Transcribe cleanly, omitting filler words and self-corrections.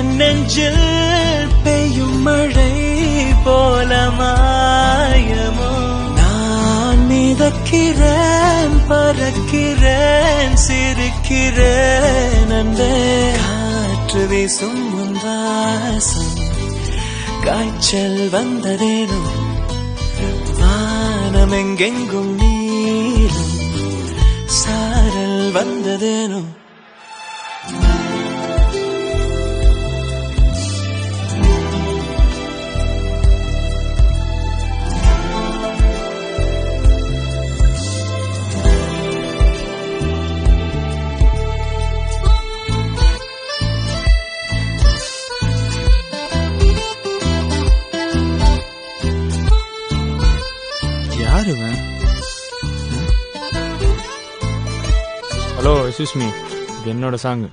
என் நெஞ்சில் பெய்யும் மழை போல மாயமோ நான் மிதக்கிறேன் பறக்கிறேன் சிரிக்கிறேன் அன்பே காற்று வீசும் உன் வாசம் காய்ச்சல் வந்ததேனோ வானம் எங்கெங்கும் நீரும் சாரல் வந்ததேனோ யாருவன்? ஹலோ எக்ஸ்கியூஸ் மீ, இது என்னோட சாங்.